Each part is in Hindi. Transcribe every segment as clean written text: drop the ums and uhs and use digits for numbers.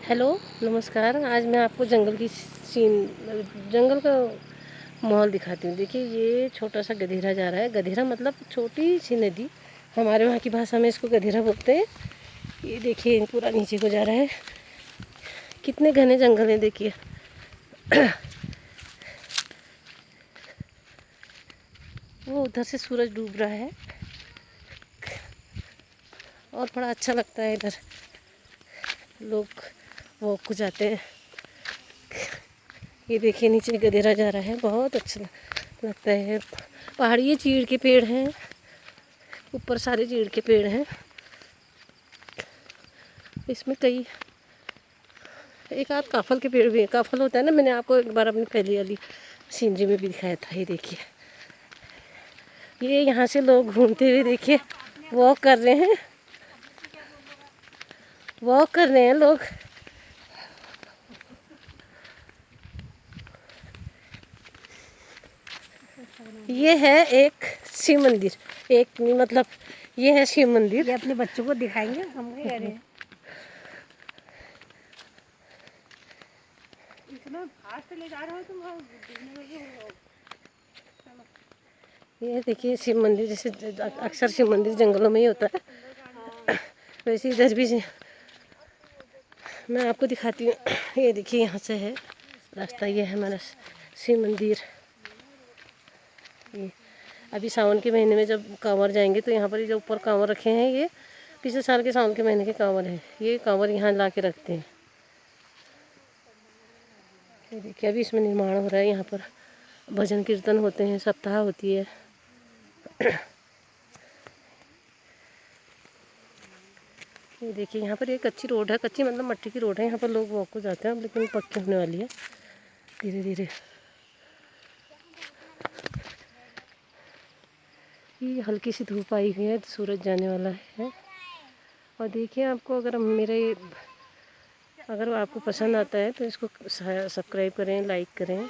हेलो, नमस्कार। आज मैं आपको जंगल का माहौल दिखाती हूँ। देखिए, ये छोटा सा गधेरा जा रहा है। गधेरा मतलब छोटी सी नदी। हमारे वहाँ की भाषा में इसको गधेरा बोलते हैं। ये देखिए, पूरा नीचे को जा रहा है। कितने घने जंगल हैं, देखिए। वो उधर से सूरज डूब रहा है और बड़ा अच्छा लगता है। इधर लोग वॉक को जाते हैं। ये देखिए, नीचे गधेरा जा रहा है। बहुत अच्छा लगता है। पहाड़ी चीड़ के पेड़ हैं, ऊपर सारे चीड़ के पेड़ हैं। इसमें कई एक आध काफल के पेड़ भी है। काफल होता है ना, मैंने आपको एक बार अपनी पहली वाली सीनरी में भी दिखाया था। ये देखिए, ये यहाँ से लोग घूमते हुए देखिए वॉक कर रहे हैं। वॉक कर रहे हैं लोग। ये है एक शिव मंदिर। एक मतलब ये है शिव मंदिर। ये अपने बच्चों को दिखाएंगे, हम क्या कह रहे हैं। इतना फास्ट ले जा रहे हो तुम। ये देखिए शिव मंदिर। जैसे अक्सर शिव मंदिर जंगलों में ही होता है, वैसे इधर भी मैं आपको दिखाती हूँ। ये देखिए, यहाँ से है रास्ता। ये है हमारा शिव मंदिर। ये अभी सावन के महीने में जब कांवर जाएंगे तो यहाँ पर जो ऊपर कांवर रखे हैं, ये पिछले साल के सावन के महीने के कांवर हैं। ये कांवर यहाँ ला के रखते हैं। ये देखिए, अभी इसमें निर्माण हो रहा है। यहाँ पर भजन कीर्तन होते हैं, सप्ताह होती है। ये देखिए, यहाँ पर एक कच्ची रोड है। कच्ची मतलब मट्टी की रोड है। यहाँ पर लोग वॉक को जाते हैं, लेकिन पक्की होने वाली है धीरे धीरे। ये हल्की सी धूप आई हुई है, सूरज जाने वाला है। और देखिए, आपको अगर आपको पसंद आता है तो इसको सब्सक्राइब करें, लाइक करें।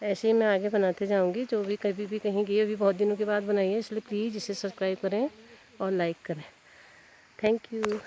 ऐसे ही मैं आगे बनाते जाऊंगी। जो भी कभी भी कहीं गई, अभी बहुत दिनों के बाद बनाई है, इसलिए प्लीज़ इसे सब्सक्राइब करें और लाइक करें। Thank you.